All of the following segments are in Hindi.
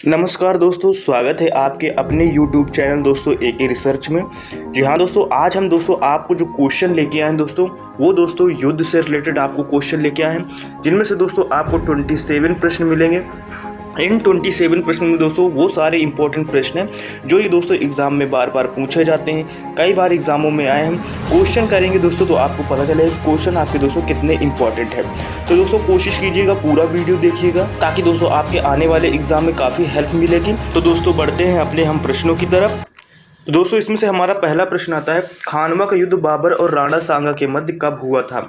नमस्कार दोस्तों, स्वागत है आपके अपने YouTube चैनल दोस्तों एके रिसर्च में। जी हाँ दोस्तों, आज हम दोस्तों आपको जो क्वेश्चन लेके आए हैं दोस्तों, वो दोस्तों युद्ध से रिलेटेड आपको क्वेश्चन लेके आए हैं, जिनमें से दोस्तों आपको 27 प्रश्न मिलेंगे। इन 27 प्रश्नों में दोस्तों वो सारे इंपॉर्टेंट प्रश्न हैं जो ये दोस्तों एग्जाम में बार बार पूछे जाते हैं, कई बार एग्जामों में आए हैं। क्वेश्चन करेंगे दोस्तों तो आपको पता चलेगा क्वेश्चन आपके दोस्तों कितने इंपॉर्टेंट है। तो दोस्तों कोशिश कीजिएगा पूरा वीडियो देखिएगा, ताकि दोस्तों आपके आने वाले एग्जाम में काफ़ी हेल्प मिलेगी। तो दोस्तों बढ़ते हैं अपने हम प्रश्नों की तरफ। तो दोस्तों इसमें से हमारा पहला प्रश्न आता है, खानवा का युद्ध बाबर और राणा सांगा के मध्य कब हुआ था।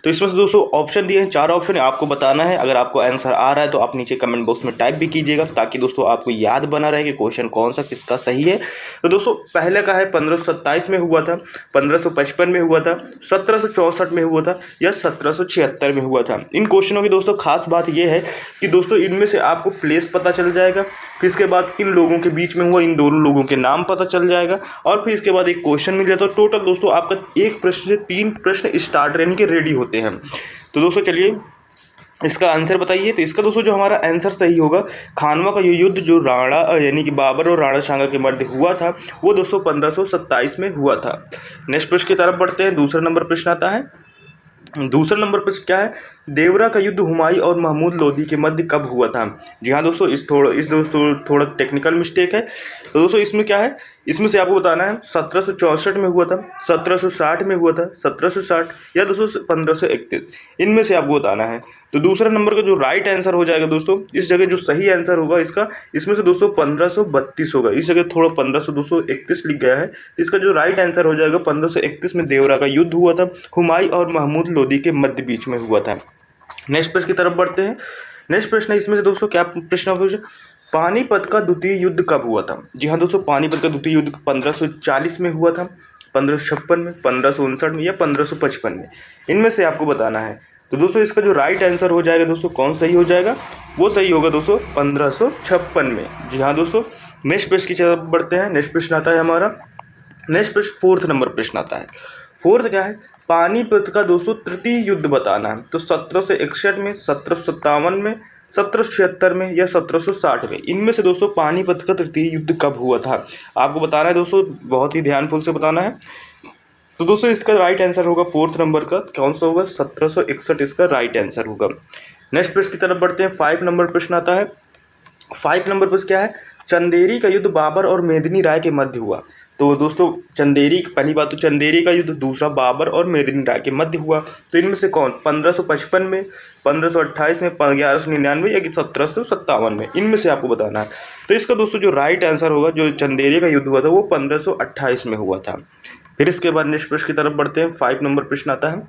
तो इसमें से दोस्तों ऑप्शन दिए हैं, 4 ऑप्शन है, आपको बताना है। अगर आपको आंसर आ रहा है तो आप नीचे कमेंट बॉक्स में टाइप भी कीजिएगा, ताकि दोस्तों आपको याद बना रहे कि क्वेश्चन कौन सा किसका सही है। तो दोस्तों पहले का है 1527 में हुआ था, 1555 में हुआ था, 1764 में हुआ था या 1776 में हुआ था। इन क्वेश्चनों की दोस्तों खास बात यह है कि दोस्तों इनमें से आपको प्लेस पता चल जाएगा, फिर इसके बाद किन लोगों के बीच में हुआ, इन दोनों लोगों के नाम पता चल जाएगा, और फिर इसके बाद एक क्वेश्चन मिल जाता है। टोटल दोस्तों आपका एक प्रश्न से 3 प्रश्न स्टार्ट रहने के रेडी होते हैं। तो दोस्तों चलिए इसका आंसर बताइए। तो इसका दोस्तों जो हमारा आंसर सही होगा, खानवा का युद्ध जो राणा यानी कि बाबर और राणा सांगा के मध्य हुआ था, वो दोस्तों 1527 में हुआ था। नेक्स्ट प्रश्न की तरफ बढ़ते हैं। दूसरा नंबर प्रश्न आता है। दूसरा नंबर पर क्या है, देवरा का युद्ध हुमायूं और महमूद लोदी के मध्य कब हुआ था। जी हाँ दोस्तों, इस दोस्तों थोड़ा टेक्निकल मिस्टेक है। तो दोस्तों इसमें क्या है, इसमें से आपको बताना है 1764 में हुआ था, 1760 में हुआ था, 1760 या दोस्तों 1531, इनमें से आपको बताना है। तो दूसरा नंबर का जो राइट आंसर हो जाएगा दोस्तों, इस जगह जो सही आंसर होगा इसका, इसमें से दोस्तों 1532 होगा। इस जगह थोड़ा 231 लिख गया है। इसका जो राइट आंसर हो जाएगा 1531 में देवरा का युद्ध हुआ था, हुमायूं और महमूद लोदी के मध्य बीच में हुआ था। नेक्स्ट प्रश्न की तरफ बढ़ते हैं। नेक्स्ट प्रश्न है, इसमें से दोस्तों क्या प्रश्न होगा, पानीपत का द्वितीय युद्ध कब हुआ था। जी हाँ दोस्तों, पानीपत का द्वितीय युद्ध 1540 में हुआ था, 1556 में, 1559 में या 1555 में, इनमें से आपको बताना है। तो दोस्तों इसका जो राइट आंसर हो जाएगा दोस्तों, कौन सही हो जाएगा, वो सही होगा दोस्तों 1556 में। जी हाँ दोस्तों, नेक्स्ट प्रश्न की तरफ बढ़ते हैं। नेक्स्ट प्रश्न आता है हमारा, नेक्स्ट प्रश्न 4th नंबर प्रश्न आता है। 4th क्या है, पानीपत का दोस्तों तृतीय युद्ध बताना है। तो 1761 में, 1757 में, 1776 में या 1760 में, इनमें से दोस्तों पानीपत का तृतीय युद्ध कब हुआ था, आपको बताना है दोस्तों, बहुत ही ध्यानफुल से बताना है। तो दोस्तों इसका राइट आंसर होगा 4th नंबर का, कौन सा होगा, 1761 इसका राइट आंसर होगा। नेक्स्ट प्रश्न की तरफ बढ़ते हैं। 5 नंबर प्रश्न आता है। 5 नंबर प्रश्न क्या है, चंदेरी का युद्ध बाबर और मेदिनी राय के मध्य हुआ। तो दोस्तों चंदेरी, पहली बात तो चंदेरी का युद्ध, दूसरा बाबर और मेदिनी राय के मध्य हुआ। तो इनमें से कौन, 1555 में, 1528 में, 1199 या 1757 में, इनमें से आपको बताना है। तो इसका दोस्तों जो राइट आंसर होगा, जो चंदेरी का युद्ध हुआ था वो 1528 में हुआ था। फिर इसके बाद नेक्स्ट प्रश्न की तरफ बढ़ते हैं। 5 नंबर प्रश्न आता है।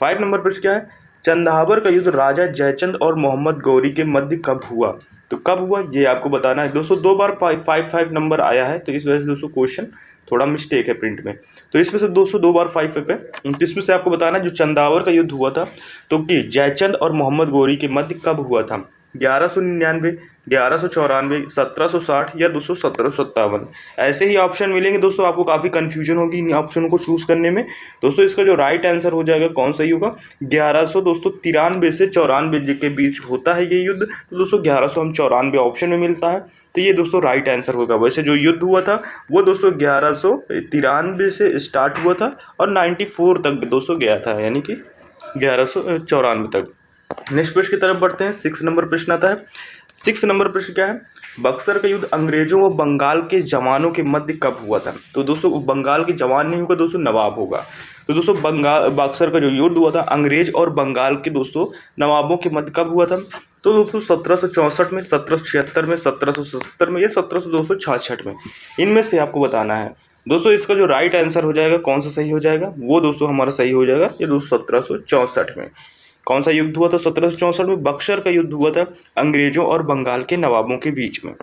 5 नंबर प्रश्न क्या है, चंदावर का युद्ध राजा जयचंद और मोहम्मद गौरी के मध्य कब हुआ। तो कब हुआ ये आपको बताना है दोस्तों। 2 बार 5 नंबर आया है, तो इस वजह से दोस्तों क्वेश्चन थोड़ा मिस्टेक है प्रिंट में। तो इसमें से दोस्तों 2 बार 5 पे, तो इसमें से आपको बताना है जो चंदावर का युद्ध हुआ था, तो कि जयचंद और मोहम्मद गौरी के मध्य कब हुआ था। 1199, 1194, 1760 या दोस्तों 1757, ऐसे ही ऑप्शन मिलेंगे दोस्तों। आपको काफ़ी कन्फ्यूजन होगी इन ऑप्शनों को चूज़ करने में। दोस्तों इसका जो राइट आंसर हो जाएगा, कौन सही होगा, 1100 दोस्तों 93 से 94 के बीच होता है ये युद्ध। तो दोस्तों 1100 हम 94 ऑप्शन में मिलता है, तो ये दोस्तों राइट आंसर होगा। वैसे जो युद्ध हुआ था वो दोस्तों 1193 से स्टार्ट हुआ था और 94 तक दोस्तों गया था, यानी कि 1194 तक। नेक्स्ट प्रश्न की तरफ बढ़ते हैं। 6 नंबर प्रश्न आता है। 6 नंबर प्रश्न क्या है, बक्सर का युद्ध अंग्रेजों व बंगाल के जवानों के मध्य कब हुआ था। तो दोस्तों बंगाल के जवान नहीं होगा दोस्तों, नवाब होगा। तो दोस्तों बक्सर का जो युद्ध हुआ था अंग्रेज और बंगाल के दोस्तों नवाबों के मध्य कब हुआ था। तो दोस्तों 1764 में, 1776 में, 1777 में या 1766 में, इनमें से आपको बताना है। दोस्तों इसका जो राइट आंसर हो जाएगा, कौन सा सही हो जाएगा, वो दोस्तों हमारा सही हो जाएगा ये दोस्तों 1764 में। कौन सा युद्ध हुआ था 1764 में, बक्सर का युद्ध हुआ था अंग्रेजों और बंगाल के नवाबों के बीच में।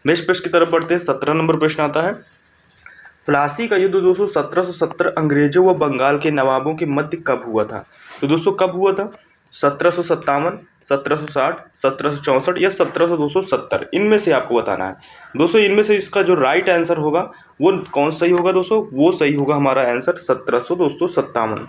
नेक्स्ट प्रश्न की तरफ बढ़ते हैं। 17 नंबर प्रश्न आता है। प्लासी का युद्ध दोस्तों 1770 अंग्रेजों व बंगाल के नवाबों के मध्य कब हुआ था। तो दोस्तों कब हुआ था, 1757, 1760, 1764 या 1770, इनमें से आपको बताना है। दोस्तों इनमें से इसका जो राइट आंसर होगा वो कौन सही होगा दोस्तों, वो सही होगा हमारा आंसर 1757।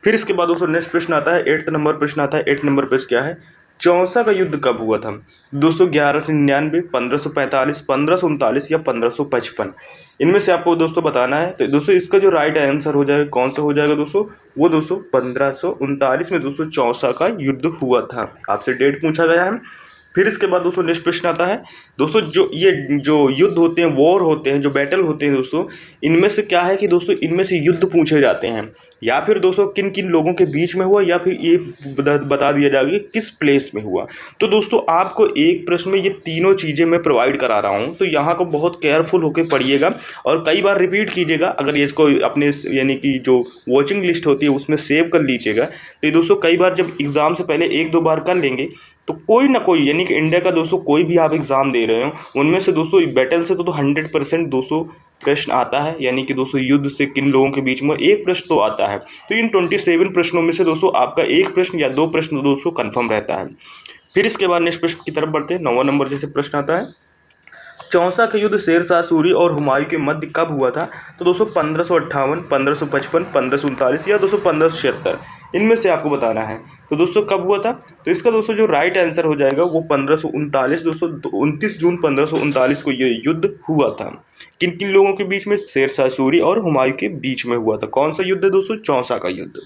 फिर इसके बाद दोस्तों नेक्स्ट प्रश्न आता है। 8th नंबर प्रश्न आता है। 8 नंबर प्रश्न क्या है, चौसा का युद्ध कब हुआ था दोस्तों? 1199, 1545, 1539 या 1555। इनमें से आपको दोस्तों बताना है। तो दोस्तों इसका जो राइट आंसर हो जाएगा कौन सा हो जाएगा दोस्तों? वो दोस्तों 1539 में दोस्तों चौसा का युद्ध हुआ था। आपसे डेट पूछा गया है। फिर इसके बाद दोस्तों नेक्स्ट प्रश्न आता है दोस्तों, जो युद्ध होते हैं, वॉर होते हैं, जो बैटल होते हैं दोस्तों, इनमें से क्या है कि दोस्तों इनमें से युद्ध पूछे जाते हैं, या फिर दोस्तों किन किन लोगों के बीच में हुआ, या फिर ये बता दिया जाएगा कि किस प्लेस में हुआ। तो दोस्तों आपको एक प्रश्न में ये तीनों चीज़ें मैं प्रोवाइड करा रहा हूँ, तो यहाँ को बहुत केयरफुल होकर पढ़िएगा और कई बार रिपीट कीजिएगा। अगर ये इसको अपने यानी कि जो वॉचिंग लिस्ट होती है उसमें सेव कर लीजिएगा। तो ये दोस्तों कई बार जब एग्ज़ाम से पहले 1-2 बार कर लेंगे तो कोई ना कोई, यानी कि इंडिया का दोस्तों कोई भी आप एग्ज़ाम दे रहे हो उनमें से दोस्तों बैटल से तो 100% दोस्तों प्रश्न आता है, यानी कि दोस्तों युद्ध से किन लोगों के बीच में एक प्रश्न तो आता है। तो इन 27 प्रश्नों में से दोस्तों आपका एक प्रश्न या 2 प्रश्न दोस्तों कन्फर्म रहता है। फिर इसके बाद नेक्स्ट प्रश्न की तरफ बढ़ते हैं। 9वां नंबर जैसे प्रश्न आता है, चौसा का युद्ध शेरशाह सूरी और हुमायूं के मध्य कब हुआ था? तो दोस्तों 1558, 1555, 1539 या दोस्तों 1576। इनमें से आपको बताना है। तो दोस्तों कब हुआ था? तो इसका दोस्तों जो राइट आंसर हो जाएगा वो 1539 दोस्तों 29 जून 1539 को ये युद्ध हुआ था। किन किन लोगों के बीच में? शेरशाह सूरी और हुमायूं के बीच में हुआ था। कौन सा युद्ध है दोस्तों? चौसा का युद्ध।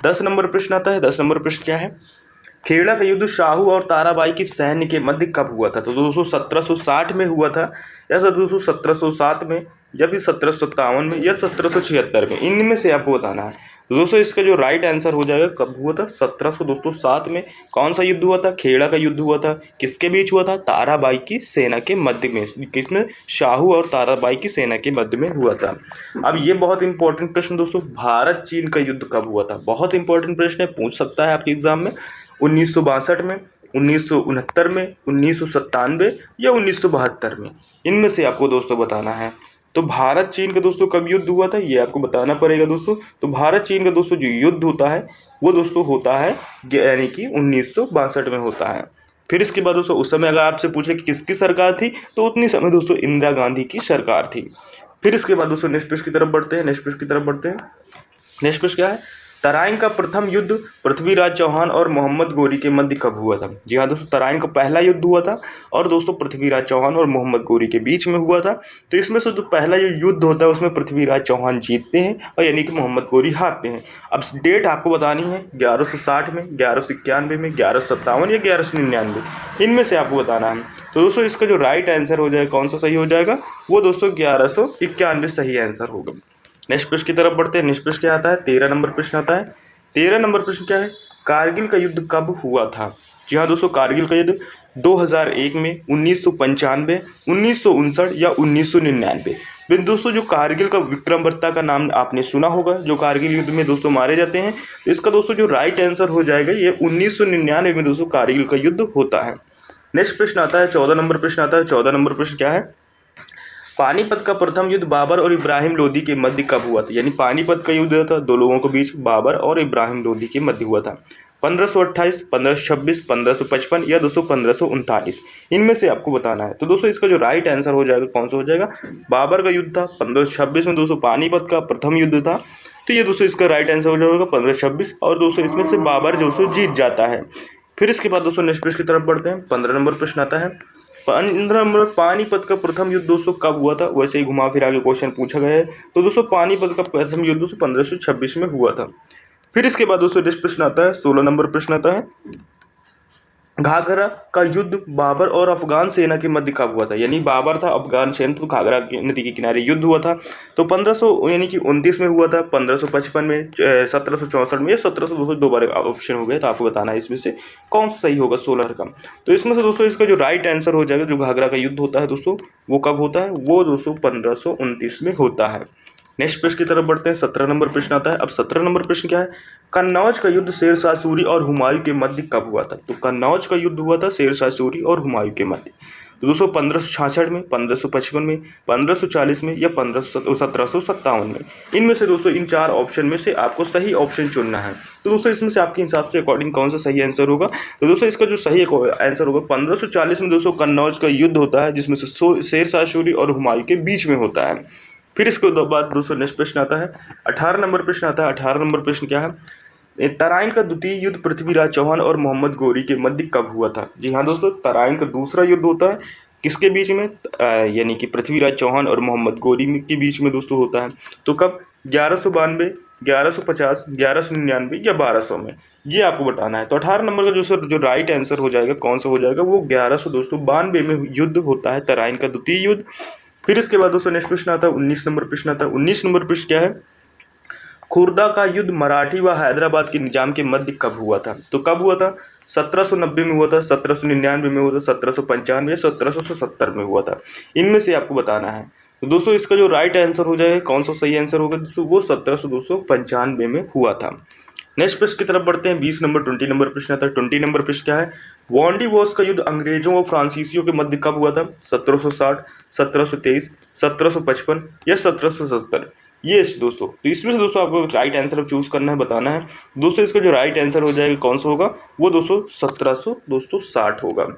10 नंबर प्रश्न आता है। 10 नंबर प्रश्न क्या है? खेड़ा का युद्ध शाहू और ताराबाई की सैन्य के मध्य कब हुआ था? तो दोस्तों 1760 में हुआ था, या दोस्तों 1707 में, या फिर 1757 में, या 1776 में। इनमें से आपको बताना है। तो दोस्तों इसका जो राइट आंसर हो जाएगा कब हुआ था? 1707 में। कौन सा युद्ध हुआ था? खेड़ा का युद्ध हुआ था। किसके बीच हुआ था? ताराबाई की सेना के मध्य में। किसमें? शाहू और ताराबाई की सेना के मध्य में हुआ था। अब ये बहुत इंपॉर्टेंट प्रश्न दोस्तों, भारत चीन का युद्ध कब हुआ था? बहुत इंपॉर्टेंट प्रश्न है, पूछ सकता है आपके एग्जाम में। 1962 में, 1969 में, 1997 या 1972 में। इनमें से आपको दोस्तों बताना है। तो भारत चीन का दोस्तों कब युद्ध हुआ था ये आपको बताना पड़ेगा दोस्तों। तो भारत चीन का दोस्तों जो युद्ध होता है वो दोस्तों होता है यानी कि 1962 में होता है। फिर इसके बाद दोस्तों उस समय अगर आपसे पूछे कि किसकी सरकार थी, तो उतनी समय दोस्तों इंदिरा गांधी की सरकार थी। फिर इसके बाद दोस्तों नेक्स्ट प्रश्न की तरफ बढ़ते हैं। नेक्स्ट प्रश्न क्या है? तराइन का प्रथम युद्ध पृथ्वीराज चौहान और मोहम्मद गोरी के मध्य कब हुआ था? जी हाँ दोस्तों, तराइन का पहला युद्ध हुआ था और दोस्तों पृथ्वीराज चौहान और मोहम्मद गोरी के बीच में हुआ था। तो इसमें से जो पहला जो युद्ध होता है उसमें पृथ्वीराज चौहान जीतते हैं और यानी कि मोहम्मद गोरी हारते हैं। अब डेट आपको बतानी है 1160 में, 1191 में, 1157 या 1199। इनमें से आपको बताना है। तो दोस्तों इसका जो राइट आंसर हो जाएगा कौन सा सही हो जाएगा? वो दोस्तों 1191 सही आंसर होगा। नेक्स्ट प्रश्न की तरफ बढ़ते हैं। नेक्स्ट प्रश्न क्या आता है? 13 नंबर प्रश्न आता है। 13 नंबर प्रश्न क्या है? कारगिल का युद्ध कब हुआ था? जी हाँ दोस्तों, कारगिल का युद्ध 2001 में, 1995, 1959 या 1999। दोस्तों जो कारगिल का विक्रम बत्ता का नाम आपने सुना होगा, जो कारगिल युद्ध में दोस्तों मारे जाते हैं। तो इसका दोस्तों जो राइट आंसर हो जाएगा ये 1999 में दोस्तों कारगिल का युद्ध होता है। नेक्स्ट प्रश्न आता है 14 नंबर प्रश्न आता है। 14 नंबर प्रश्न क्या है? पानीपत का प्रथम युद्ध बाबर और इब्राहिम लोदी के मध्य कब हुआ था? यानी पानीपत का युद्ध था दो लोगों के बीच, बाबर और इब्राहिम लोदी के मध्य हुआ था। 1528, 1526, 1555 या दोस्तों 1539। इनमें से आपको बताना है। तो दोस्तों इसका जो राइट आंसर हो जाएगा कौन सा हो जाएगा? बाबर का युद्ध था 1526 में दोस्तों, पानीपत का प्रथम युद्ध था। तो ये दोस्तों इसका राइट आंसर हो जाएगा 1526 और दोस्तों इसमें से बाबर दोस्तों जीत जाता है। फिर इसके बाद दोस्तों नेक्स्ट प्रश्न की तरफ बढ़ते हैं। 15 नंबर प्रश्न आता है। 15 नंबर पानीपत का प्रथम युद्ध दोस्तों कब हुआ था? वैसे ही घुमा फिरा के क्वेश्चन पूछा गया है। तो दोस्तों पानीपत का प्रथम युद्ध दोस्तों 1526 में हुआ था। फिर इसके बाद दोस्तों नेक्स्ट प्रश्न आता है। 16 नंबर प्रश्न आता है। घाघरा का युद्ध बाबर और अफगान सेना के मध्य कब हुआ था? यानी बाबर था, अफगान सेना, तो घाघरा नदी के किनारे युद्ध हुआ था। तो 1500 यानी कि 29 में हुआ था, 1555 में, 1764 में या 1700। दो बार ऑप्शन हो गए, तो आपको बताना है इसमें से कौन सा सही होगा 16 का। तो इसमें से दोस्तों इसका जो राइट आंसर हो जाएगा, जो घाघरा का युद्ध होता है दोस्तों वो कब होता है? वो दोस्तों 1529 में होता है। नेक्स्ट प्रश्न की तरफ बढ़ते हैं। 17 नंबर प्रश्न आता है। अब 17 नंबर प्रश्न क्या है? कन्नौज का युद्ध शेरशाह सूरी और हुमायूं के मध्य कब हुआ था? तो कन्नौज का युद्ध हुआ था शेरशाह सूरी और हुमायूं के मध्य। तो दोस्तों 1566 में, 1555 में, 1540 में या 1757 में। इनमें से दोस्तों इन 4 ऑप्शन में से आपको सही ऑप्शन चुनना है। तो दोस्तों इसमें से आपके हिसाब से अकॉर्डिंग कौन सा सही आंसर होगा? तो दोस्तों इसका जो सही आंसर होगा 1540 में दोस्तों कन्नौज का युद्ध होता है, जिसमें से शेरशाह सूरी और हुमायूं के बीच में होता है। फिर इसके बाद दोस्तों नेक्स्ट प्रश्न आता है। 18 नंबर प्रश्न आता है। 18 नंबर प्रश्न क्या है? तराइन का द्वितीय युद्ध पृथ्वीराज चौहान और मोहम्मद गौरी के मध्य कब हुआ था? जी हाँ दोस्तों, तराइन का दूसरा युद्ध होता है किसके बीच में? यानी कि पृथ्वीराज चौहान और मोहम्मद गौरी के बीच में दोस्तों होता है। तो कब? 1192, 1150, 1199 या 1200 में, ये आपको बताना है। तो 18 नंबर का जो राइट आंसर हो जाएगा, कौन सा हो जाएगा? वो 1100 दोस्तों 92 में युद्ध होता है, तराइन का द्वितीय युद्ध। फिर इसके बाद दोस्तों नेक्स्ट प्रश्न आता है 19 नंबर प्रश्न आता है। 19 नंबर प्रश्न क्या है? खुर्दा का युद्ध मराठी व हैदराबाद के निजाम के मध्य कब हुआ था? तो कब हुआ था? 1790 में हुआ था, 1799 में हुआ था, 1795 या 1770 में हुआ था। इनमें से आपको बताना है। तो दोस्तों इसका जो राइट आंसर हो जाएगा, कौन सा सही आंसर होगा दोस्तों? वो 1795 में हुआ था। नेक्स्ट प्रश्न की तरफ बढ़ते हैं। 20 नंबर 20 नंबर प्रश्न आता है। 20 नंबर प्रश्न क्या है? वॉन्डीवॉस का युद्ध अंग्रेजों और फ्रांसीसियों के मध्य कब हुआ था? 1760, 1723, 1755 या 1770? ये दोस्तों, तो इसमें से दोस्तों आपको राइट आंसर चूज करना है, बताना है। दोस्तों इसका जो राइट आंसर हो जाएगा कौन सा होगा? वो दोस्तों 1760 होगा।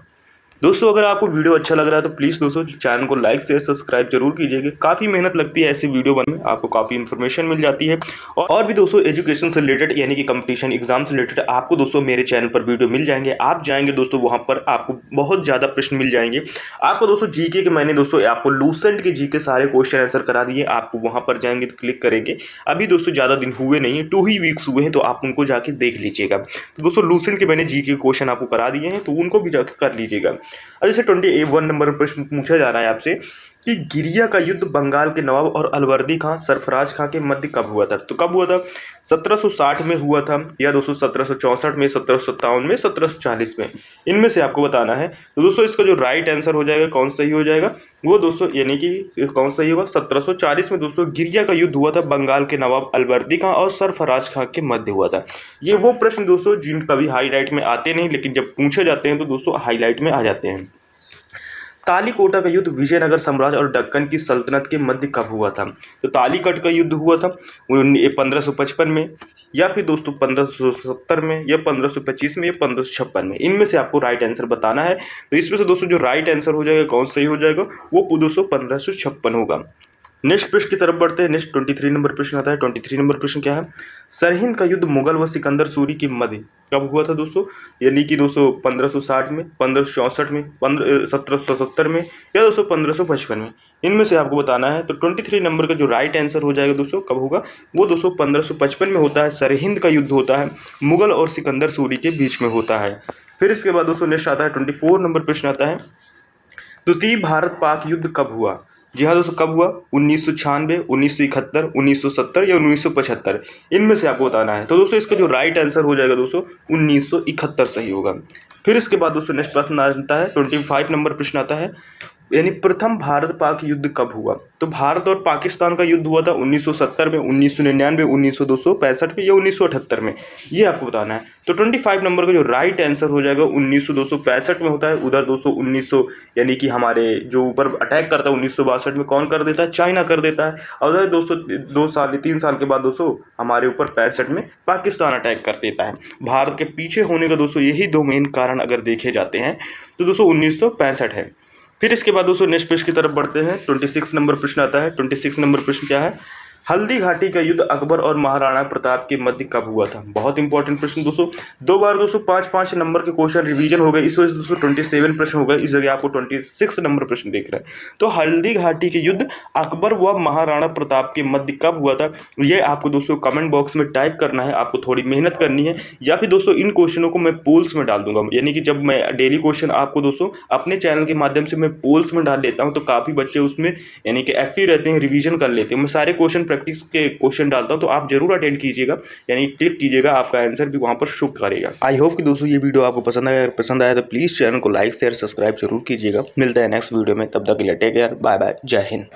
दोस्तों अगर आपको वीडियो अच्छा लग रहा है तो प्लीज़ दोस्तों चैनल को लाइक शेयर सब्सक्राइब जरूर कीजिएगा। काफ़ी मेहनत लगती है ऐसी वीडियो बनने में, आपको काफ़ी इन्फॉर्मेशन मिल जाती है। और भी दोस्तों एजुकेशन से रिलेटेड यानी कि कंपटीशन एग्जाम से रिलेटेड आपको दोस्तों मेरे चैनल पर वीडियो मिल जाएंगे। आप जाएंगे दोस्तों वहाँ पर आपको बहुत ज़्यादा प्रश्न मिल जाएंगे। आपको दोस्तों जीके के मैंने दोस्तों आपको लूसेंट के जीके सारे क्वेश्चन आंसर करा दिए। आपको वहाँ पर जाएंगे तो क्लिक करेंगे। अभी दोस्तों ज़्यादा दिन हुए नहीं है, 2 ही वीक्स हुए हैं, तो आप उनको जाके देख लीजिएगा। तो दोस्तों लूसेंट के मैंने जीके क्वेश्चन आपको करा दिए हैं, तो उनको भी जाकर कर लीजिएगा। अब जैसे 21 नंबर प्रश्न पूछा जा रहा है आपसे कि गिरिया का युद्ध बंगाल के नवाब और अलवर्दी खां सरफराज खां के मध्य कब हुआ था? तो कब हुआ था? 1760 में हुआ था या दोस्तों 1764 में, 1757 में, 1740 में? इनमें से आपको बताना है। तो दोस्तों इसका जो राइट आंसर हो जाएगा, कौन सही हो जाएगा? वो दोस्तों यानी कि कौन सही होगा? 1740 में दोस्तों गिरिया का युद्ध हुआ था, बंगाल के नवाब अलवर्दी खां और सरफराज खां के मध्य हुआ था। ये वो प्रश्न दोस्तों जिन कभी हाईलाइट में आते नहीं, लेकिन जब पूछे जाते हैं तो दोस्तों हाईलाइट में आ जाते हैं। तालीकोटा का युद्ध विजयनगर साम्राज्य और दक्कन की सल्तनत के मध्य कब हुआ था? तो तालीकट का युद्ध हुआ था 1555 में, या फिर दोस्तों 1570 में, या 1525 में, या 1556 में? इनमें से आपको राइट आंसर बताना है। तो इसमें से दोस्तों जो राइट आंसर हो जाएगा, कौन सही हो जाएगा? वो दोस्तों 1556 होगा। नेक्स्ट प्रश्न की तरफ बढ़ते हैं। नेक्स्ट 23 नंबर प्रश्न आता है। 23 नंबर प्रश्न क्या है? सरहिंद का युद्ध मुगल व सिकंदर सूरी के मध्य कब हुआ था दोस्तों? यानी कि दोस्तों 1560 में, 1564 में, 1770 में, या दोस्तों 1555 में? इनमें से आपको बताना है। तो 23 नंबर का जो राइट आंसर हो जाएगा दोस्तों, कब होगा? वो दोस्तों 1555 में होता है। सरहिंद का युद्ध होता है, मुगल और सिकंदर सूरी के बीच में होता है। फिर इसके बाद दोस्तों नेक्स्ट आता है 24 नंबर प्रश्न आता है। द्वितीय भारत पाक युद्ध कब हुआ? जी हाँ दोस्तों, कब हुआ? 1996, 1971, 1970 या 1975? इनमें से आपको बताना है। तो दोस्तों इसका जो राइट आंसर हो जाएगा दोस्तों 1971 सही होगा। फिर इसके बाद दोस्तों नेक्स्ट प्रश्न आता है 25 नंबर प्रश्न आता है, यानी प्रथम भारत पाक युद्ध कब हुआ? तो भारत और पाकिस्तान का युद्ध हुआ था 1970 में, 1999, 1965 में, या 1978 में? ये आपको बताना है। तो 25 नंबर का जो राइट आंसर हो जाएगा 1965 में होता है। उधर दोस्तों 1900 यानी कि हमारे जो ऊपर अटैक करता है 1962 में कौन कर देता है? चाइना कर देता है। और उधर दोस्तों 2 साल 3 साल के बाद दोस्तों हमारे ऊपर 65 में पाकिस्तान अटैक कर देता है। भारत के पीछे होने का दोस्तों यही 2 मेन कारण अगर देखे जाते हैं तो दोस्तों 1965 है। फिर इसके बाद दोस्तों नेक्स्ट प्रश्न की तरफ बढ़ते हैं। 26 नंबर प्रश्न आता है। 26 नंबर प्रश्न क्या है? हल्दी घाटी का युद्ध अकबर और महाराणा प्रताप के मध्य कब हुआ था? बहुत इंपॉर्टेंट प्रश्न दोस्तों। 2 बार दोस्तों 5-5 नंबर के क्वेश्चन रिवीजन हो गए, इस वजह से दोस्तों 27 प्रश्न हो गए। इस जगह आपको 26 नंबर प्रश्न देख रहे हैं। तो हल्दी घाटी के युद्ध अकबर व महाराणा प्रताप के मध्य कब हुआ था? ये आपको दोस्तों कमेंट बॉक्स में टाइप करना है। आपको थोड़ी मेहनत करनी है, या फिर दोस्तों इन क्वेश्चनों को मैं पोल्स में डाल दूंगा। यानी कि जब मैं डेली क्वेश्चन आपको दोस्तों अपने चैनल के माध्यम से मैं पोल्स में डाल देता हूँ, तो काफ़ी बच्चे उसमें यानी कि एक्टिव रहते हैं, रिवीजन कर लेते हैं। मैं सारे क्वेश्चन प्रैक्टिस के क्वेश्चन डालता हूं, तो आप जरूर अटेंड कीजिएगा, यानी क्लिक कीजिएगा, आपका आंसर भी वहां पर शो करेगा। आई होप कि दोस्तों ये वीडियो आपको पसंद आया तो प्लीज चैनल को लाइक शेयर सब्सक्राइब जरूर कीजिएगा। मिलते हैं नेक्स्ट वीडियो में, तब तक के लिए टेक केयर, बाय बाय, जय हिंद।